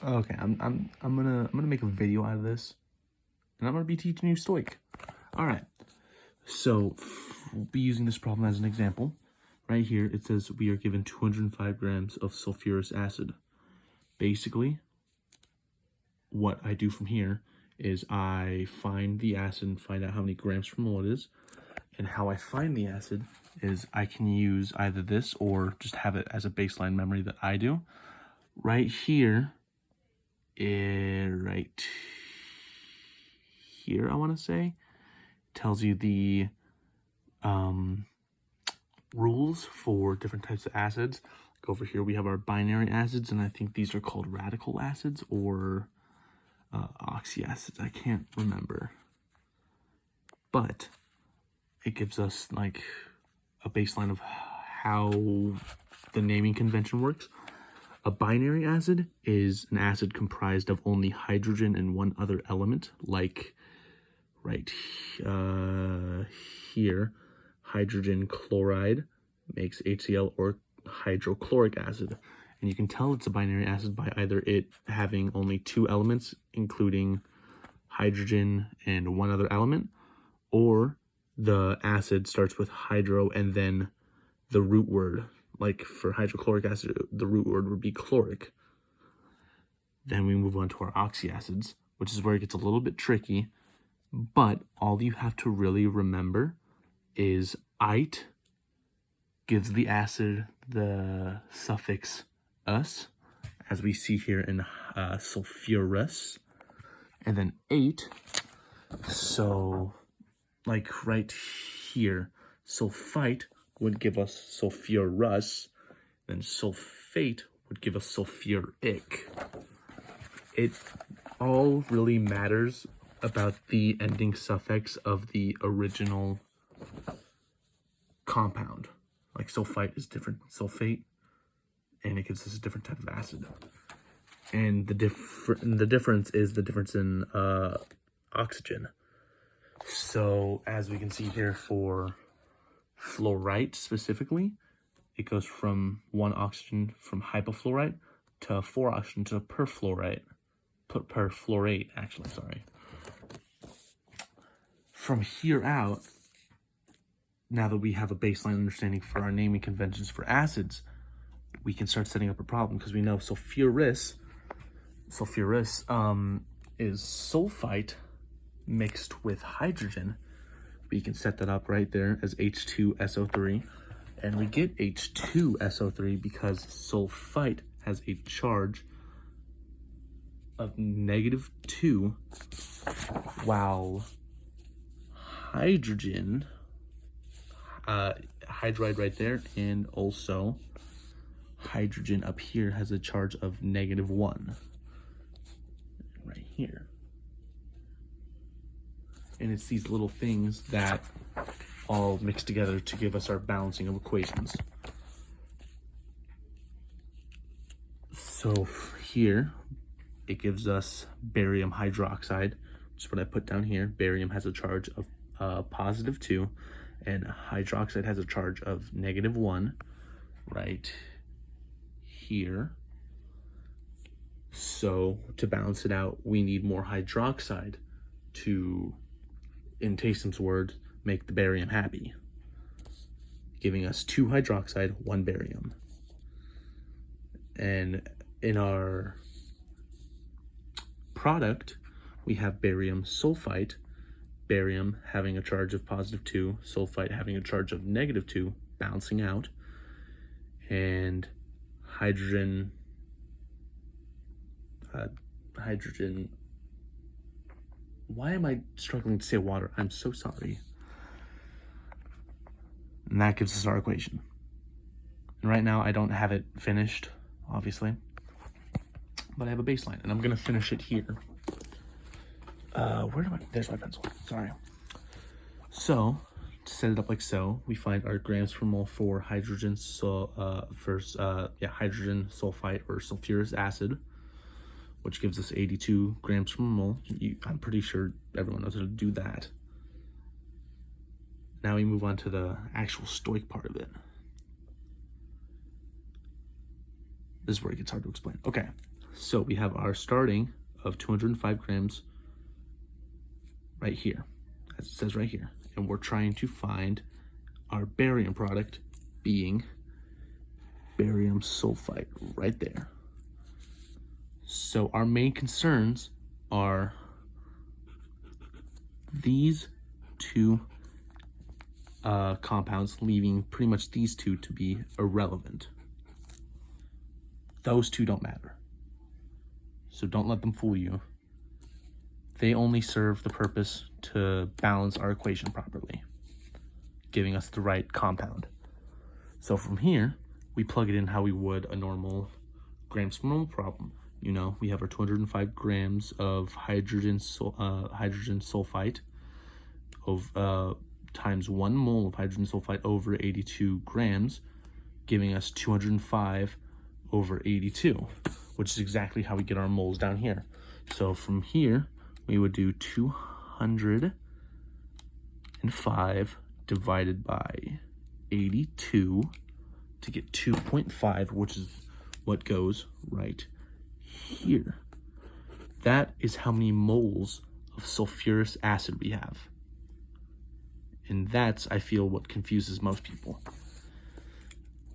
Okay, I'm gonna make a video out of this, and I'm gonna be teaching you Stoich. All right, so we'll be using this problem as an example. Right here, it says we are given 205 grams of sulfurous acid. Basically, what I do from here is I find the acid and find out how many grams per mole it is. And how I find the acid is I can use either this or just have it as a baseline memory that I do. Right here, right here, I want to say, tells you the rules for different types of acids. Like over here, we have our binary acids, and I think these are called radical acids or oxyacids. I can't remember. But it gives us like a baseline of how the naming convention works. A binary acid is an acid comprised of only hydrogen and one other element, like right here, hydrogen chloride makes HCl or hydrochloric acid. And you can tell it's a binary acid by either it having only two elements, including hydrogen and one other element, or the acid starts with hydro and then the root word. Like for hydrochloric acid, the root word would be chloric. Then we move on to our oxyacids, which is where it gets a little bit tricky. But all you have to really remember is "ite" gives the acid the suffix "us," as we see here in sulfurous, and then "ate." So, like right here, sulfite would give us sulfurous, then sulfate would give us sulfuric. It all really matters about the ending suffix of the original compound. Like sulfite is different than sulfate, and it gives us a different type of acid. And the difference is the difference in oxygen. So as we can see here for fluorite specifically, it goes from one oxygen from hypofluorite to 4 oxygen to perfluorite. Perfluorate, actually, sorry. From here out, now that we have a baseline understanding for our naming conventions for acids, we can start setting up a problem because we know sulfurous is sulfite mixed with hydrogen. We can set that up right there as H2SO3, and we get H2SO3 because sulfite has a charge of -2, while hydrogen, hydride right there, and also hydrogen up here has a charge of -1 right here. And it's these little things that all mix together to give us our balancing of equations. So here, it gives us barium hydroxide, which is what I put down here. Barium has a charge of +2, and hydroxide has a charge of -1 right here. So to balance it out, we need more hydroxide to, in Taysom's words, make the barium happy, giving us 2 hydroxide, 1 barium. And in our product, we have barium sulfite, barium having a charge of +2, sulfite having a charge of -2, balancing out, and hydrogen, why am I struggling to say water? I'm so sorry. And that gives us our equation. And right now I don't have it finished, obviously, but I have a baseline, and I'm gonna finish it here. There's my pencil, sorry. So, to set it up like so, we find our grams per mole for hydrogen hydrogen sulfite or sulfurous acid, which gives us 82 grams per mole. I'm pretty sure everyone knows how to do that. Now we move on to the actual Stoich part of it. This is where it gets hard to explain. Okay, So we have our starting of 205 grams right here, as it says right here. And we're trying to find our barium product being barium sulfite right there. So our main concerns are these two compounds, leaving pretty much these two to be irrelevant. Those two don't matter. So don't let them fool you. They only serve the purpose to balance our equation properly, giving us the right compound. So from here, we plug it in how we would a normal grams per mole problem. You know, we have our 205 grams of hydrogen sulfite of times 1 mole of hydrogen sulfite over 82 grams, giving us 205 over 82, which is exactly how we get our moles down here. So from here, we would do 205 divided by 82 to get 2.5, which is what goes right here. That is how many moles of sulfuric acid we have. And that's, I feel, what confuses most people.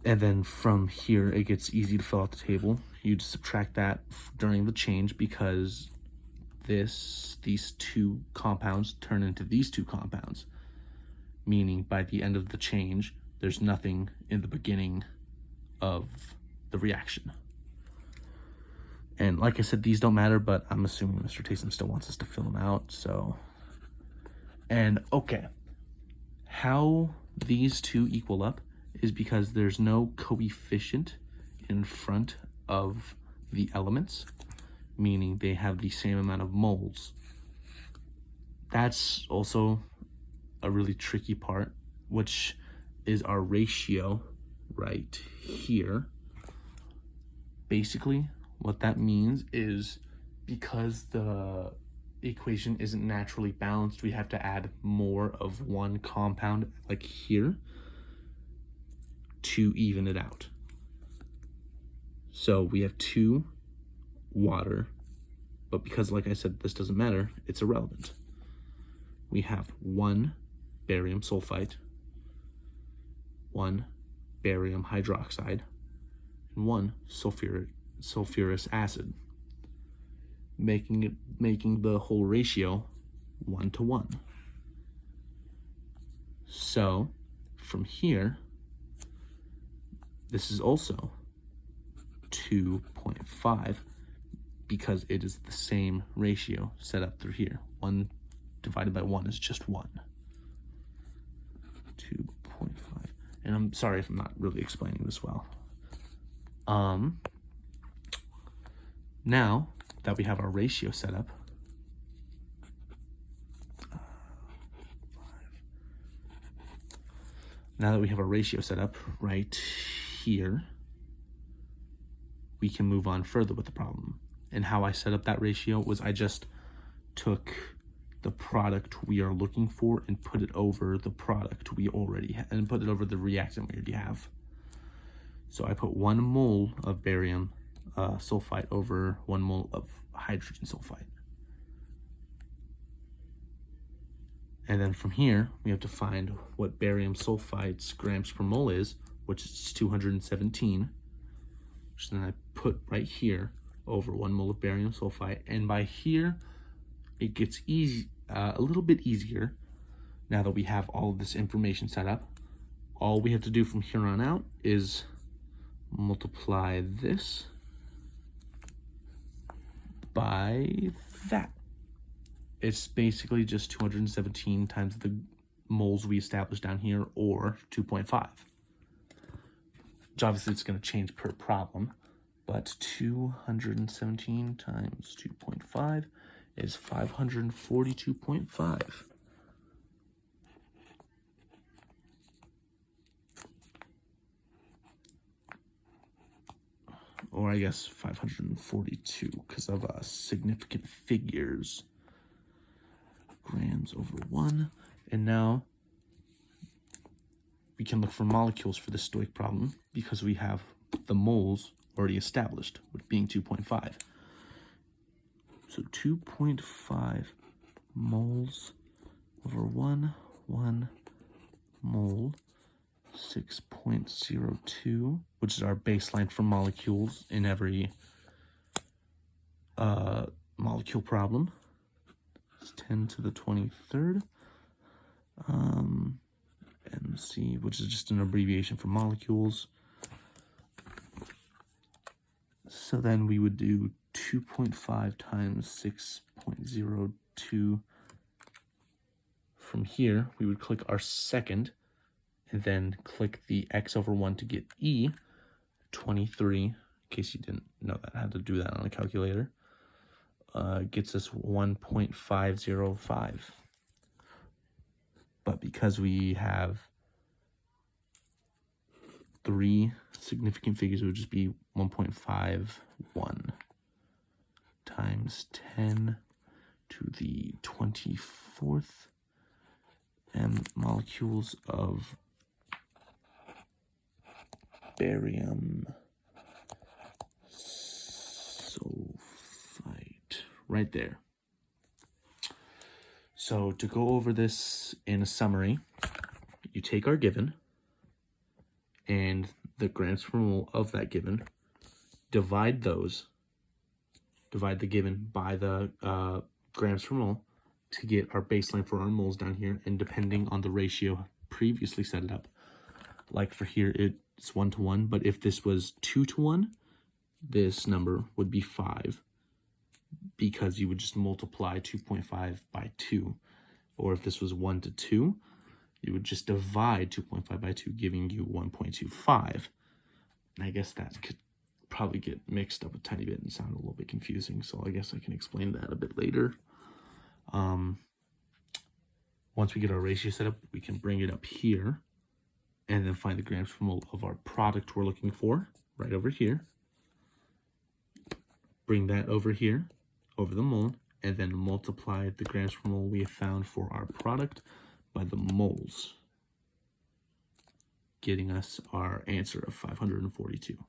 And then from here, it gets easy to fill out the table. You just subtract that during the change, because these two compounds turn into these two compounds, meaning by the end of the change, there's nothing in the beginning of the reaction. And like I said, these don't matter, but I'm assuming Mr. Taysom still wants us to fill them out, so. And okay, how these two equal up is because there's no coefficient in front of the elements, meaning they have the same amount of moles. That's also a really tricky part, which is our ratio right here. Basically, what that means is because the equation isn't naturally balanced, we have to add more of one compound, like here, to even it out. So we have 2 water, but because, like I said, this doesn't matter, it's irrelevant. We have 1 barium sulfite, 1 barium hydroxide, and 1 sulfuric acid, making the whole ratio 1:1. So from here, this is also 2.5 because it is the same ratio set up through here. 1 divided by 1 is just 1. 2.5. And I'm sorry if I'm not really explaining this well. Now that we have our ratio set up, right here, we can move on further with the problem. And how I set up that ratio was I just took the product we are looking for and put it over the product we already have, and put it over the reactant we already have. So I put 1 mole of barium sulfite over 1 mole of hydrogen sulfite. And then from here, we have to find what barium sulfite's grams per mole is, which is 217, which then I put right here over 1 mole of barium sulfite. And by here, it gets a little bit easier now that we have all of this information set up. All we have to do from here on out is multiply this by that. It's basically just 217 times the moles we established down here, or 2.5. Which obviously it's going to change per problem, but 217 times 2.5 is 542.5. Or I guess 542 because of significant figures. Grams over 1. And now we can look for molecules for the Stoich problem because we have the moles already established, with being 2.5. So 2.5 moles over 1 mole, 6.02, which is our baseline for molecules in every molecule problem. It's 10 to the 23rd. MC, which is just an abbreviation for molecules. So then we would do 2.5 times 6.02. From here, we would click our second, and then click the x over 1 to get E, 23, in case you didn't know that, I had to do that on a calculator. Gets us 1.505. But because we have 3 significant figures, it would just be 1.51 times 10 to the 24th m molecules of barium sulfite, right there. So to go over this in a summary, you take our given and the grams per mole of that given, divide the given by the grams per mole to get our baseline for our moles down here, and depending on the ratio previously set it up, like for here it's 1 to 1, but if this was 2 to 1, this number would be 5, because you would just multiply 2.5 by 2. Or if this was 1 to 2, you would just divide 2.5 by 2, giving you 1.25. And I guess that could probably get mixed up a tiny bit and sound a little bit confusing, so I guess I can explain that a bit later. Once we get our ratio set up, we can bring it up here and then find the grams per mole of our product we're looking for, right over here. Bring that over here, over the mole, and then multiply the grams per mole we have found for our product by the moles, getting us our answer of 542.